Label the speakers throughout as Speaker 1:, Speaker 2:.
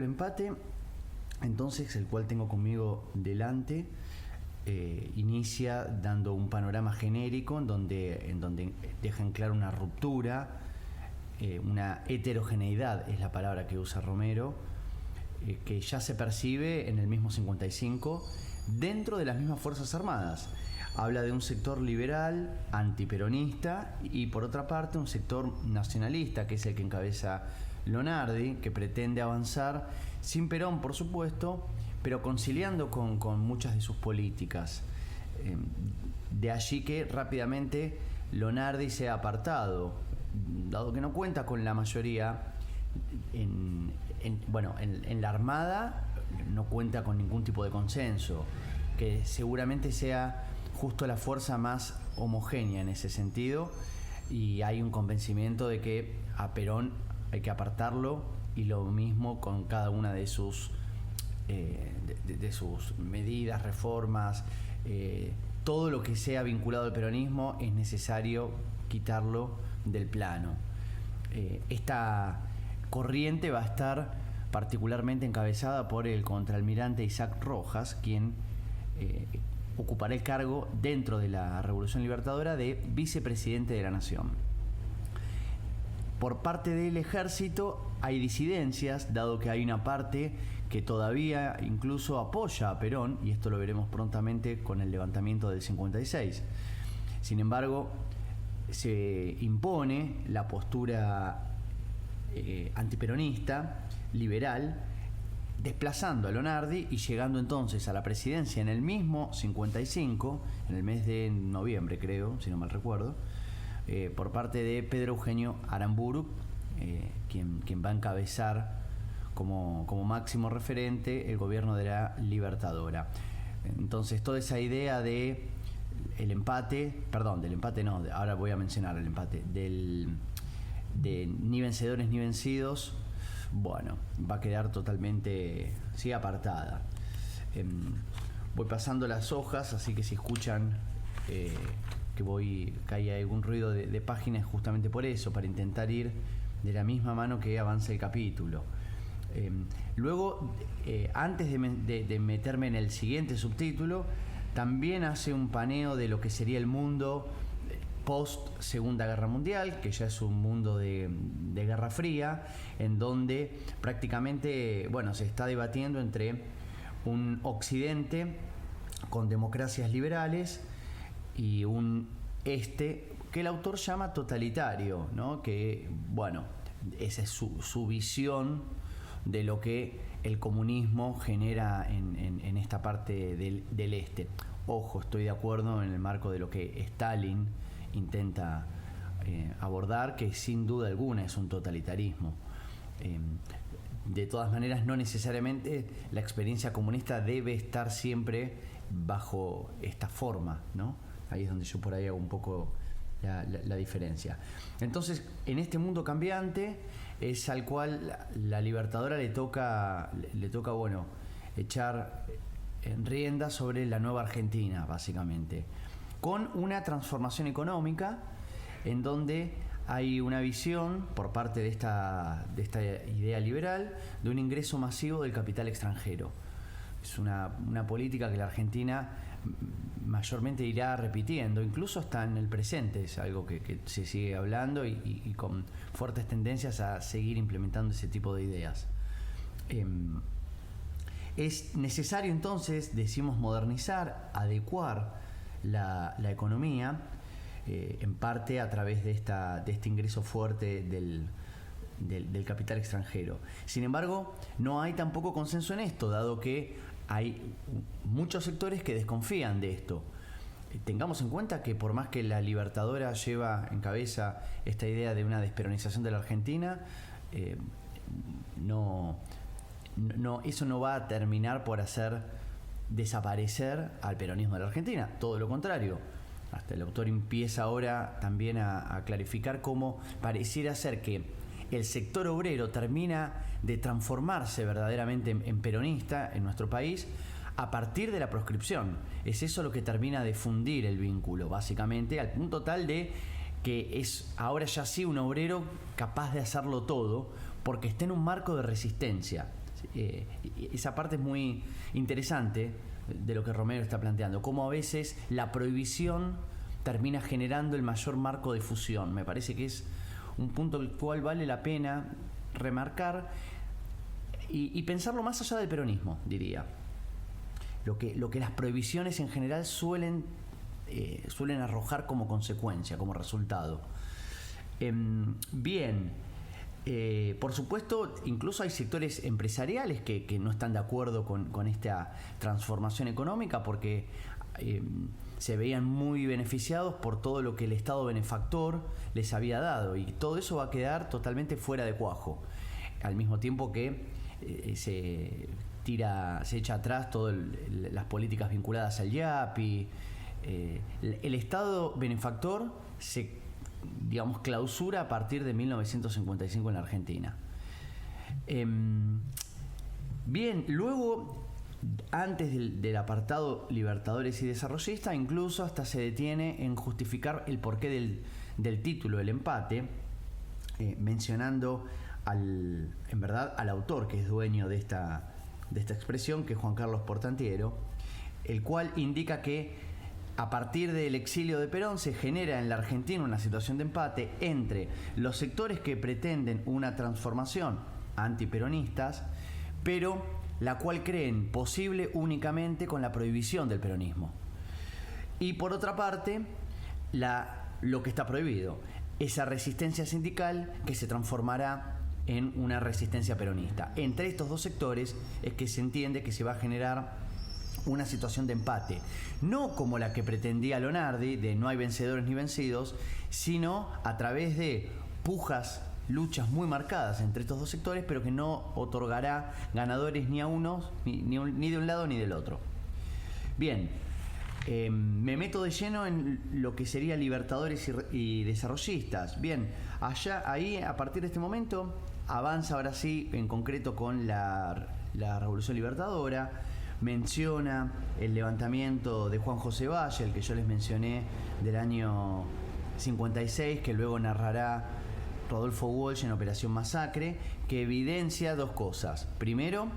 Speaker 1: El empate, entonces, el cual tengo conmigo delante, inicia dando un panorama genérico en donde deja en claro una ruptura, una heterogeneidad es la palabra que usa Romero, que ya se percibe en el mismo 55 dentro de las mismas Fuerzas Armadas. Habla de un sector liberal, antiperonista, y por otra parte un sector nacionalista, que es el que encabeza Lonardi, que pretende avanzar sin Perón, por supuesto, pero conciliando con muchas de sus políticas. De allí que rápidamente Lonardi sea apartado, dado que no cuenta con la mayoría en la Armada, no cuenta con ningún tipo de consenso, que seguramente sea justo la fuerza más homogénea en ese sentido, y hay un convencimiento de que a Perón hay que apartarlo, y lo mismo con cada una de sus sus medidas, reformas, todo lo que sea vinculado al peronismo es necesario quitarlo del plano. Esta corriente va a estar particularmente encabezada por el contraalmirante Isaac Rojas, quien ocupará el cargo dentro de la Revolución Libertadora de vicepresidente de la Nación. Por parte del ejército hay disidencias, dado que hay una parte que todavía incluso apoya a Perón, y esto lo veremos prontamente con el levantamiento del 56. Sin embargo, se impone la postura antiperonista, liberal, desplazando a Lonardi y llegando entonces a la presidencia en el mismo 55, en el mes de noviembre, creo, si no mal recuerdo, por parte de Pedro Eugenio Aramburu, quien va a encabezar como máximo referente el gobierno de la Libertadora. Entonces, toda esa idea de el empate, perdón, del empate no, ahora voy a mencionar el empate, de ni vencedores ni vencidos, bueno, va a quedar totalmente apartada. Voy pasando las hojas, así que si escuchan que hay algún ruido de páginas, justamente por eso, para intentar ir de la misma mano que avance el capítulo. Luego, antes de meterme en el siguiente subtítulo, también hace un paneo de lo que sería el mundo post Segunda Guerra Mundial, que ya es un mundo de Guerra Fría, en donde prácticamente, se está debatiendo entre un Occidente con democracias liberales y un Este que el autor llama totalitario, ¿no? Que, esa es su visión de lo que el comunismo genera en esta parte del Este. Ojo, estoy de acuerdo en el marco de lo que Stalin intenta abordar, que sin duda alguna es un totalitarismo. De todas maneras, no necesariamente la experiencia comunista debe estar siempre bajo esta forma, ¿no? Ahí es donde yo por ahí hago un poco la diferencia. Entonces, en este mundo cambiante es al cual la Libertadora le toca echar en rienda sobre la nueva Argentina, básicamente, con una transformación económica en donde hay una visión por parte de esta idea liberal de un ingreso masivo del capital extranjero. Es una política que la Argentina mayormente irá repitiendo, incluso hasta en el presente. Es algo que se sigue hablando y con fuertes tendencias a seguir implementando ese tipo de ideas. Es necesario entonces, decimos, modernizar, adecuar la economía, en parte a través de este ingreso fuerte del capital extranjero. Sin embargo, no hay tampoco consenso en esto, dado que hay muchos sectores que desconfían de esto. Tengamos en cuenta que por más que la Libertadora lleva en cabeza esta idea de una desperonización de la Argentina, eso no va a terminar por hacer desaparecer al peronismo de la Argentina, todo lo contrario. Hasta el autor empieza ahora también a clarificar cómo pareciera ser que el sector obrero termina de transformarse verdaderamente en peronista en nuestro país a partir de la proscripción. Es eso lo que termina de fundir el vínculo, básicamente, al punto tal de que es ahora ya sí un obrero capaz de hacerlo todo porque está en un marco de resistencia, Esa parte es muy interesante de lo que Romero está planteando, cómo a veces la prohibición termina generando el mayor marco de fusión. Me parece que es un punto el cual vale la pena remarcar y pensarlo más allá del peronismo, diría. Lo que las prohibiciones en general suelen arrojar como consecuencia, como resultado. Bien, por supuesto, incluso hay sectores empresariales que no están de acuerdo con esta transformación económica porque se veían muy beneficiados por todo lo que el Estado benefactor les había dado, y todo eso va a quedar totalmente fuera de cuajo, al mismo tiempo que se echa atrás todas las políticas vinculadas al IAPI. El Estado benefactor se, digamos, clausura a partir de 1955 en la Argentina. Bien, luego, antes del apartado libertadores y desarrollistas, incluso hasta se detiene en justificar el porqué del título, el empate, mencionando en verdad al autor que es dueño de esta expresión, que es Juan Carlos Portantiero, el cual indica que a partir del exilio de Perón se genera en la Argentina una situación de empate entre los sectores que pretenden una transformación antiperonistas, pero la cual creen posible únicamente con la prohibición del peronismo. Y por otra parte, lo que está prohibido, esa resistencia sindical que se transformará en una resistencia peronista. Entre estos dos sectores es que se entiende que se va a generar una situación de empate, no como la que pretendía Lonardi, de no hay vencedores ni vencidos, sino a través de pujas, luchas muy marcadas entre estos dos sectores, pero que no otorgará ganadores ni a unos, ni de un lado ni del otro. Bien, me meto de lleno en lo que sería libertadores y desarrollistas. Bien, ahí a partir de este momento avanza ahora sí en concreto con la Revolución Libertadora. Menciona el levantamiento de Juan José Valle, el que yo les mencioné, del año 56, que luego narrará Rodolfo Walsh en Operación Masacre, que evidencia dos cosas. Primero,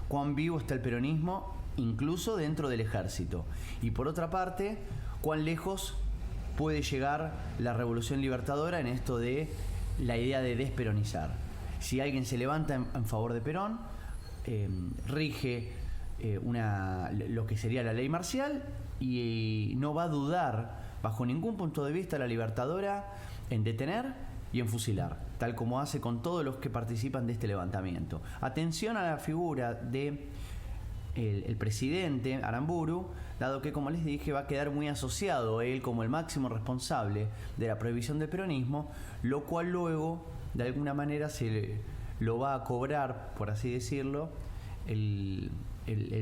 Speaker 1: cuán vivo está el peronismo, incluso dentro del ejército. Y por otra parte, cuán lejos puede llegar la Revolución Libertadora en esto de la idea de desperonizar. Si alguien se levanta en favor de Perón, rige lo que sería la ley marcial, y no va a dudar bajo ningún punto de vista la Libertadora en detener y en fusilar, tal como hace con todos los que participan de este levantamiento. Atención a la figura de el presidente Aramburu, dado que, como les dije, va a quedar muy asociado a él como el máximo responsable de la prohibición del peronismo, lo cual luego de alguna manera se lo va a cobrar, por así decirlo, el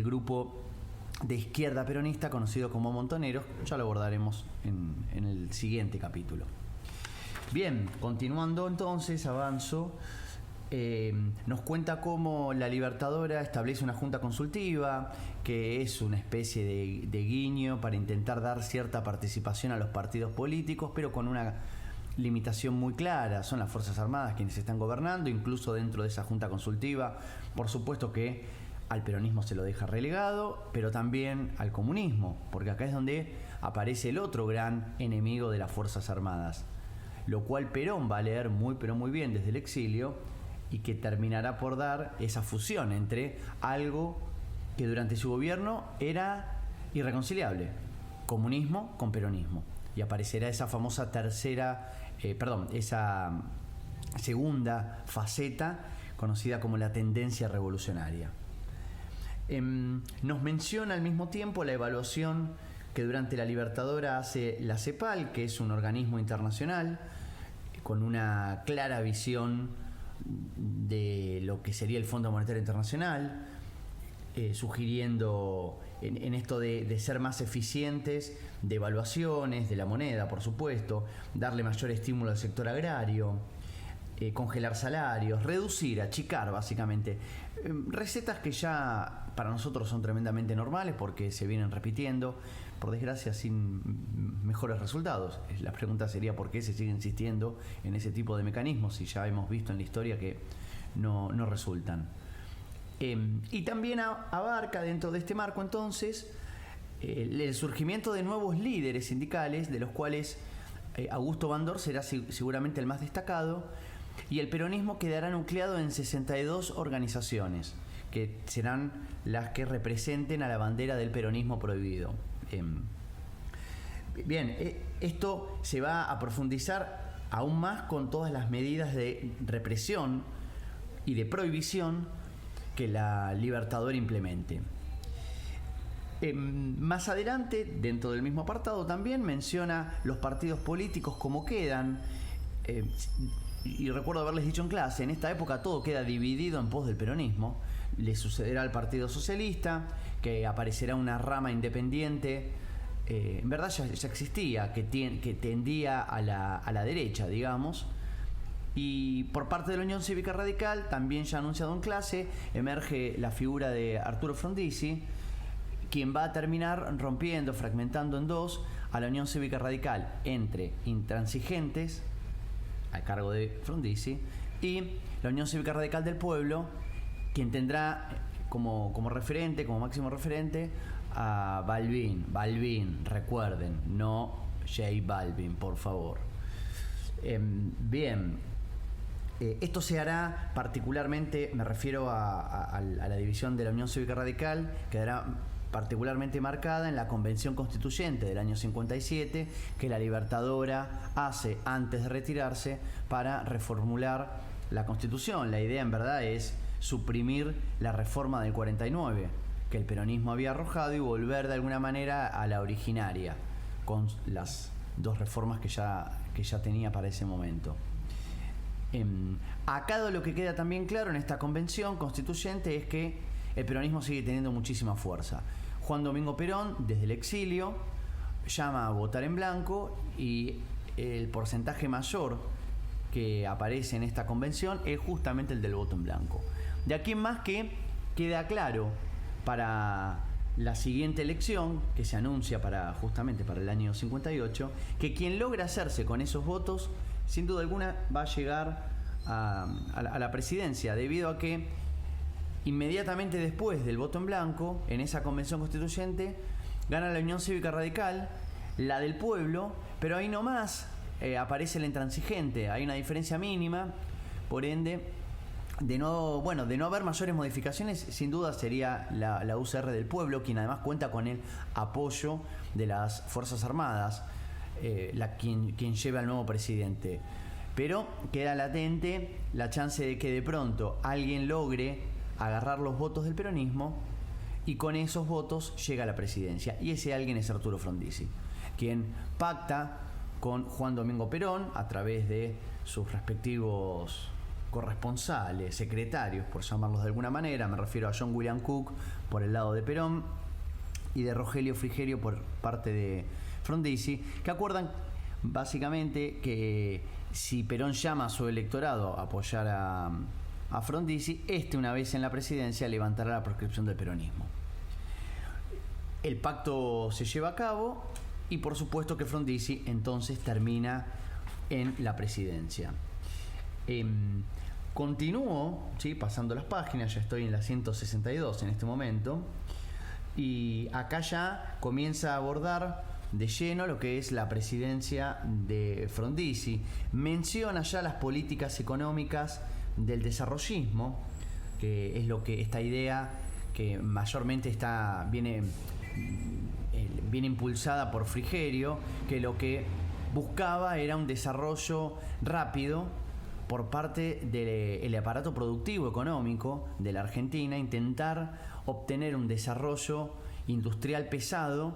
Speaker 1: grupo de izquierda peronista conocido como Montoneros. Ya lo abordaremos en el siguiente capítulo. Bien, continuando entonces, avanzo. Nos cuenta cómo la Libertadora establece una junta consultiva, que es una especie de guiño para intentar dar cierta participación a los partidos políticos, pero con una limitación muy clara. Son las Fuerzas Armadas quienes están gobernando, incluso dentro de esa junta consultiva. Por supuesto que al peronismo se lo deja relegado, pero también al comunismo, porque acá es donde aparece el otro gran enemigo de las Fuerzas Armadas, lo cual Perón va a leer muy pero muy bien desde el exilio, y que terminará por dar esa fusión entre algo que durante su gobierno era irreconciliable: comunismo con peronismo. Y aparecerá esa famosa esa segunda faceta conocida como la tendencia revolucionaria. Nos menciona al mismo tiempo la evaluación que durante la Libertadora hace la CEPAL, que es un organismo internacional con una clara visión de lo que sería el Fondo Monetario Internacional, sugiriendo en esto de ser más eficientes, de evaluaciones de la moneda, por supuesto, darle mayor estímulo al sector agrario, congelar salarios, reducir, achicar básicamente. Recetas que ya para nosotros son tremendamente normales porque se vienen repitiendo, por desgracia sin mejores resultados. La pregunta sería por qué se sigue insistiendo en ese tipo de mecanismos si ya hemos visto en la historia que no resultan. Y también abarca dentro de este marco entonces el surgimiento de nuevos líderes sindicales, de los cuales Augusto Bandor será seguramente el más destacado, y el peronismo quedará nucleado en 62 organizaciones, que serán las que representen a la bandera del peronismo prohibido. Bien, esto se va a profundizar aún más con todas las medidas de represión y de prohibición que la Libertadora implemente. Más adelante, dentro del mismo apartado, también menciona los partidos políticos como quedan. Y recuerdo haberles dicho en clase, en esta época todo queda dividido en pos del peronismo. Le sucederá al Partido Socialista, que aparecerá una rama independiente. En verdad ya existía, que tendía a la derecha, digamos. Y por parte de la Unión Cívica Radical, también ya anunciado en clase, emerge la figura de Arturo Frondizi, quien va a terminar rompiendo, fragmentando en dos a la Unión Cívica Radical entre intransigentes, a cargo de Frondizi, y la Unión Cívica Radical del Pueblo, quien tendrá como referente, como máximo referente, a Balvin, recuerden, no J Balvin, por favor. Bien, esto se hará particularmente, me refiero a la división de la Unión Cívica Radical, quedará particularmente marcada en la Convención Constituyente del año 57, que la Libertadora hace antes de retirarse para reformular la Constitución. La idea en verdad es suprimir la reforma del 49, que el peronismo había arrojado, y volver de alguna manera a la originaria, con las dos reformas que ya tenía para ese momento. Acá lo que queda también claro en esta convención constituyente es que el peronismo sigue teniendo muchísima fuerza. Juan Domingo Perón, desde el exilio, llama a votar en blanco, y el porcentaje mayor que aparece en esta convención es justamente el del voto en blanco. De aquí en más que queda claro para la siguiente elección, que se anuncia justamente para el año 58, que quien logra hacerse con esos votos, sin duda alguna, va a llegar a la presidencia, debido a que inmediatamente después del voto en blanco, en esa convención constituyente, gana la Unión Cívica Radical, la del Pueblo, pero ahí nomás aparece el intransigente. Hay una diferencia mínima, por ende, de no haber mayores modificaciones, sin duda sería la UCR del Pueblo, quien además cuenta con el apoyo de las Fuerzas Armadas, quien lleva al nuevo presidente. Pero queda latente la chance de que de pronto alguien logre agarrar los votos del peronismo, y con esos votos llega a la presidencia. Y ese alguien es Arturo Frondizi, quien pacta con Juan Domingo Perón a través de sus respectivos corresponsales, secretarios, por llamarlos de alguna manera. Me refiero a John William Cook por el lado de Perón y de Rogelio Frigerio por parte de Frondizi, que acuerdan básicamente que si Perón llama a su electorado a apoyar a Frondizi, una vez en la presidencia levantará la proscripción del peronismo. El pacto se lleva a cabo, y por supuesto que Frondizi entonces termina en la presidencia. Continúo, ¿sí?, pasando las páginas, ya estoy en la 162 en este momento, y acá ya comienza a abordar de lleno lo que es la presidencia de Frondizi. Menciona ya las políticas económicas del desarrollismo, que es esta idea que mayormente viene impulsada por Frigerio, que lo que buscaba era un desarrollo rápido por parte del aparato productivo económico de la Argentina, intentar obtener un desarrollo industrial pesado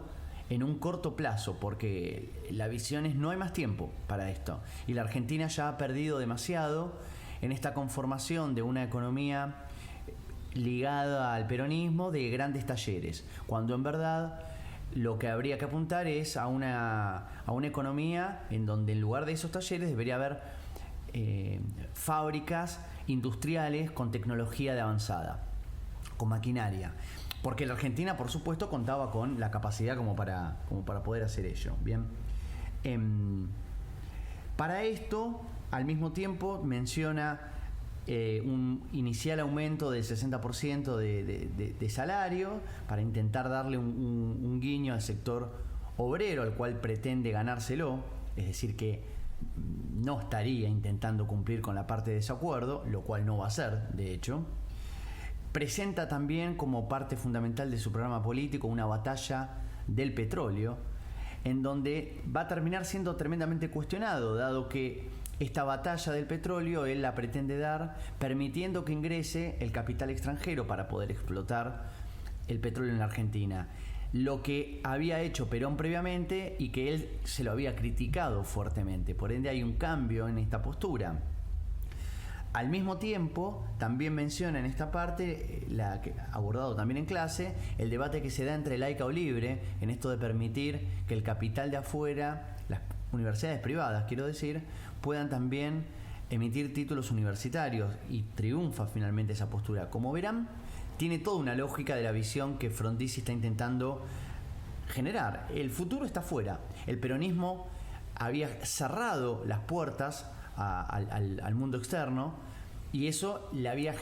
Speaker 1: en un corto plazo, porque la visión es no hay más tiempo para esto, y la Argentina ya ha perdido demasiado en esta conformación de una economía ligada al peronismo de grandes talleres, cuando en verdad lo que habría que apuntar es a una economía en donde en lugar de esos talleres debería haber fábricas industriales con tecnología de avanzada, con maquinaria, porque la Argentina por supuesto contaba con la capacidad como para poder hacer ello. Bien, para esto al mismo tiempo menciona un inicial aumento del 60% de salario para intentar darle un guiño al sector obrero, al cual pretende ganárselo, es decir, que no estaría intentando cumplir con la parte de ese acuerdo, lo cual no va a ser, de hecho. Presenta también como parte fundamental de su programa político una batalla del petróleo, en donde va a terminar siendo tremendamente cuestionado, dado que esta batalla del petróleo él la pretende dar permitiendo que ingrese el capital extranjero para poder explotar el petróleo en la Argentina. Lo que había hecho Perón previamente y que él se lo había criticado fuertemente. Por ende hay un cambio en esta postura. Al mismo tiempo, también menciona en esta parte, la que abordado también en clase, el debate que se da entre laica o libre, en esto de permitir que el capital de afuera, las universidades privadas, quiero decir, puedan también emitir títulos universitarios, y triunfa finalmente esa postura. Como verán, tiene toda una lógica de la visión que Frondizi está intentando generar. El futuro está afuera. El peronismo había cerrado las puertas al mundo externo, y eso le había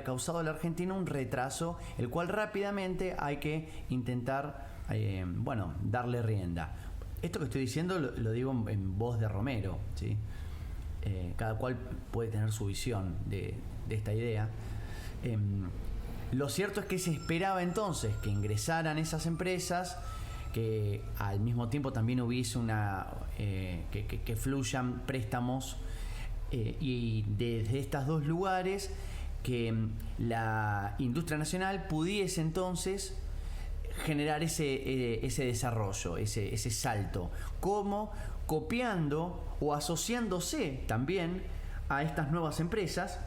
Speaker 1: causado a la Argentina un retraso, el cual rápidamente hay que intentar darle rienda. Esto que estoy diciendo lo digo en voz de Romero, ¿sí? Cada cual puede tener su visión de esta idea. Lo cierto es que se esperaba entonces que ingresaran esas empresas, que al mismo tiempo también hubiese que fluyan préstamos, y desde estos dos lugares que la industria nacional pudiese entonces generar ese desarrollo, ese salto, como copiando o asociándose también a estas nuevas empresas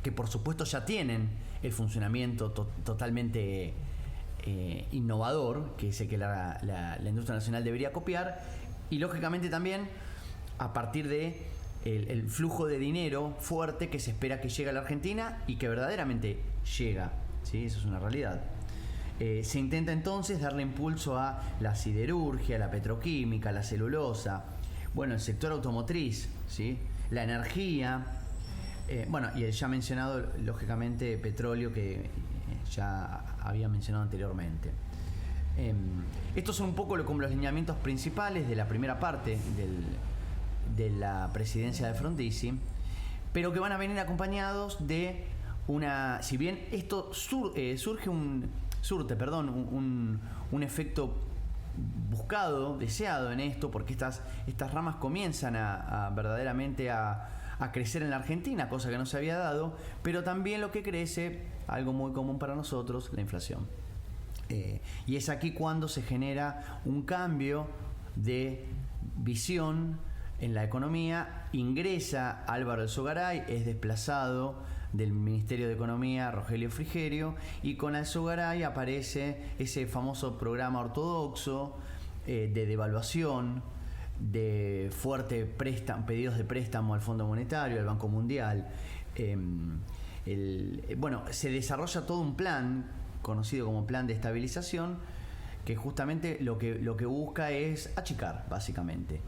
Speaker 1: que por supuesto ya tienen el funcionamiento totalmente innovador, que es el que la industria nacional debería copiar, y lógicamente también a partir de el flujo de dinero fuerte que se espera que llegue a la Argentina y que verdaderamente llega, ¿sí? Eso es una realidad. Se intenta entonces darle impulso a la siderurgia, la petroquímica, la celulosa, el sector automotriz, ¿sí? La energía, y el ya mencionado, lógicamente, petróleo, que ya había mencionado anteriormente. Estos son un poco como los lineamientos principales de la primera parte de la presidencia de Frondizi, pero que van a venir acompañados de si bien esto surte un efecto buscado, deseado en esto, porque estas ramas comienzan verdaderamente a crecer en la Argentina, cosa que no se había dado, pero también lo que crece, algo muy común para nosotros, la inflación. Y es aquí cuando se genera un cambio de visión en la economía. Ingresa Álvaro Alzogaray, es desplazado del Ministerio de Economía Rogelio Frigerio, y con Alzogaray aparece ese famoso programa ortodoxo de devaluación, de fuerte pedidos de préstamo al Fondo Monetario, al Banco Mundial. Se desarrolla todo un plan conocido como Plan de Estabilización, que justamente lo que busca es achicar, básicamente,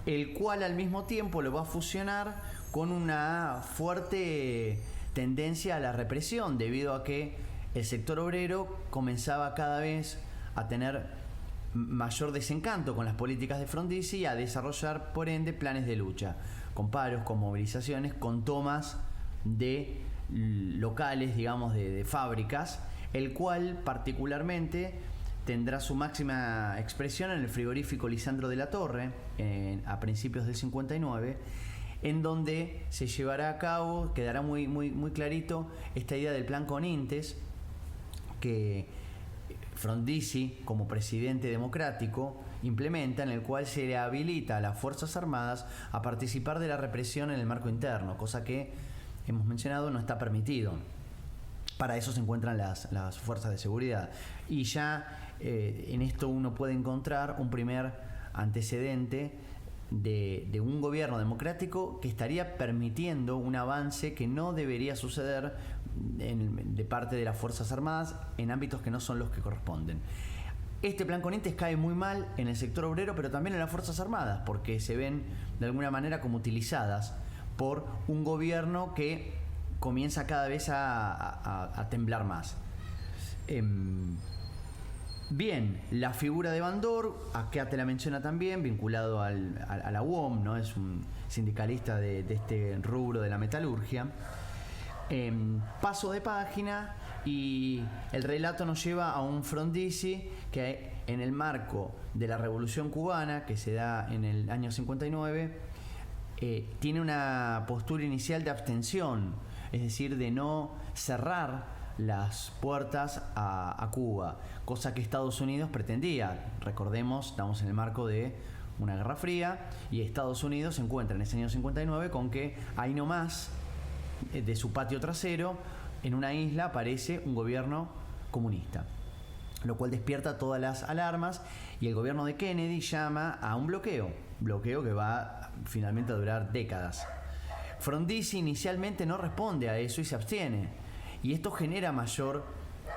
Speaker 1: el cual al mismo tiempo lo va a fusionar con una fuerte tendencia a la represión, debido a que el sector obrero comenzaba cada vez a tener mayor desencanto con las políticas de Frondizi y a desarrollar, por ende, planes de lucha, con paros, con movilizaciones, con tomas de locales, digamos, de fábricas, el cual particularmente tendrá su máxima expresión en el frigorífico Lisandro de la Torre, a principios del 59, en donde se llevará a cabo, quedará muy, muy, muy clarito esta idea del plan Conintes, que Frondizi, como presidente democrático, implementa, en el cual se le habilita a las Fuerzas Armadas a participar de la represión en el marco interno, cosa que, hemos mencionado, no está permitido. Para eso se encuentran las fuerzas de seguridad. Y ya en esto uno puede encontrar un primer antecedente de un gobierno democrático que estaría permitiendo un avance que no debería suceder de parte de las Fuerzas Armadas en ámbitos que no son los que corresponden. Este plan Conintes cae muy mal en el sector obrero, pero también en las Fuerzas Armadas, porque se ven de alguna manera como utilizadas por un gobierno que comienza cada vez a temblar más. Bien, la figura de Bandor, acá te la menciona también, vinculado a la UOM, ¿no? Es un sindicalista de este rubro de la metalurgia. Paso de página y el relato nos lleva a un Frondizi que en el marco de la Revolución Cubana, que se da en el año 59, tiene una postura inicial de abstención, es decir, de no cerrar las puertas a Cuba, cosa que Estados Unidos pretendía. Recordemos, estamos en el marco de una Guerra Fría y Estados Unidos se encuentra en ese año 59 con que ahí nomás, de su patio trasero, en una isla aparece un gobierno comunista, lo cual despierta todas las alarmas y el gobierno de Kennedy llama a un bloqueo que va finalmente a durar décadas. Frondizi inicialmente no responde a eso y se abstiene. Y esto genera mayor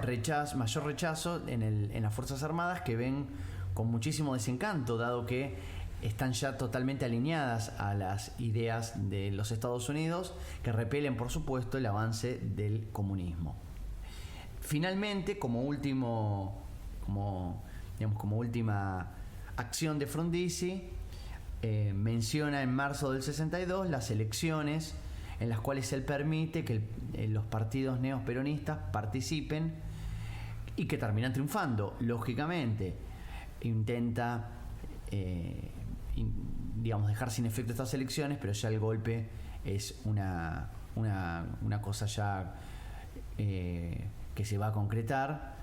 Speaker 1: rechazo en las Fuerzas Armadas, que ven con muchísimo desencanto, dado que están ya totalmente alineadas a las ideas de los Estados Unidos, que repelen, por supuesto, el avance del comunismo. Finalmente, como última acción de Frondizi, menciona en marzo del 62 las elecciones en las cuales él permite que los partidos neoperonistas participen y que terminan triunfando. Lógicamente, intenta dejar sin efecto estas elecciones, pero ya el golpe es una cosa ya que se va a concretar,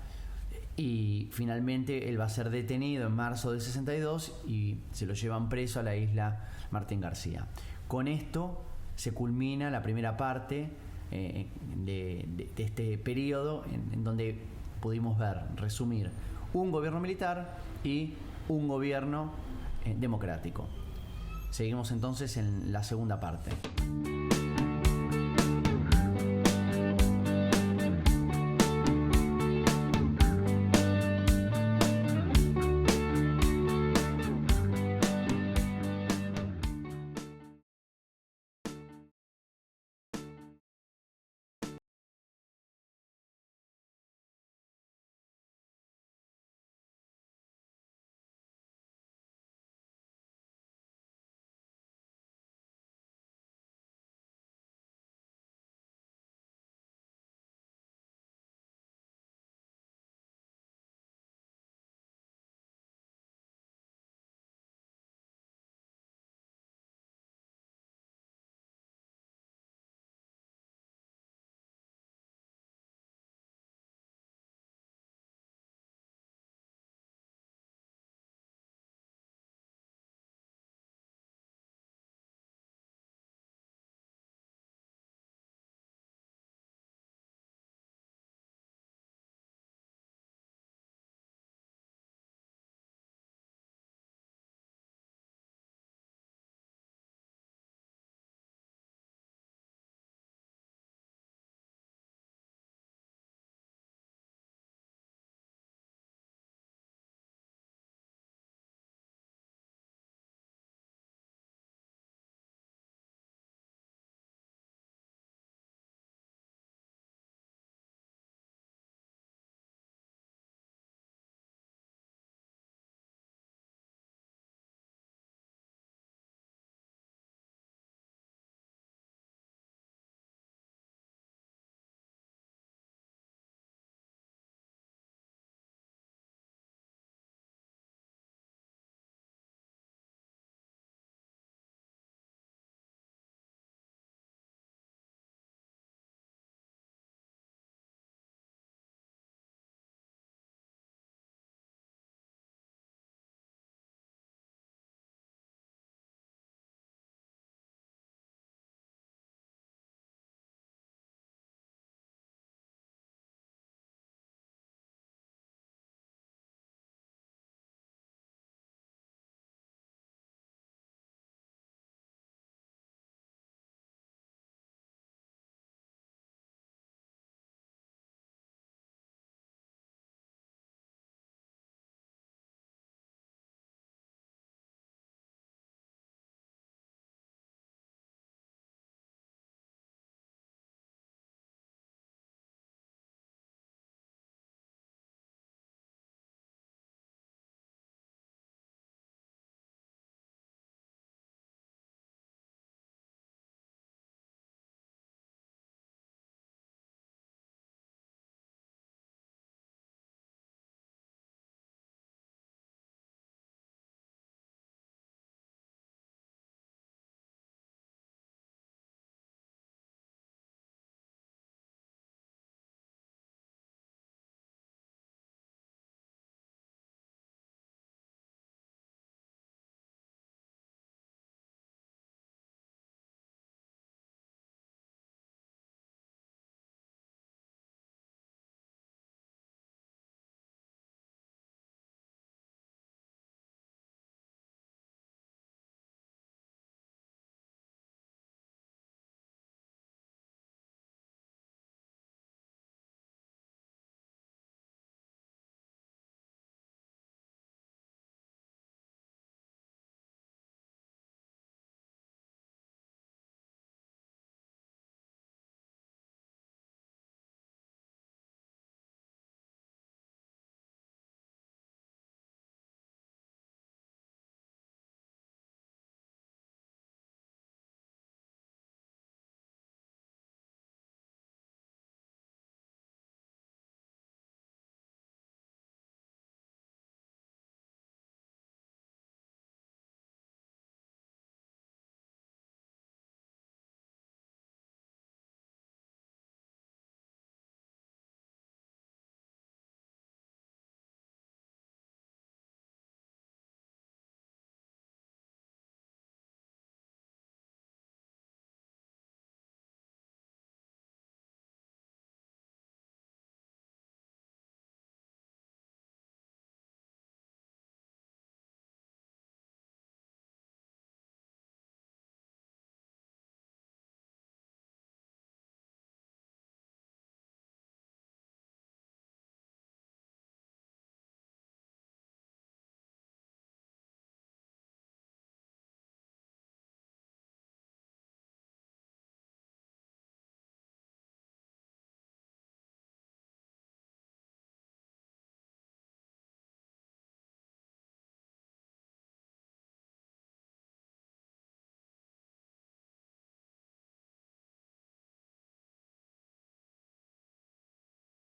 Speaker 1: y finalmente él va a ser detenido en marzo del 62 y se lo llevan preso a la isla Martín García. Con esto se culmina la primera parte de este periodo en donde pudimos resumir un gobierno militar y un gobierno democrático. Seguimos entonces en la segunda parte.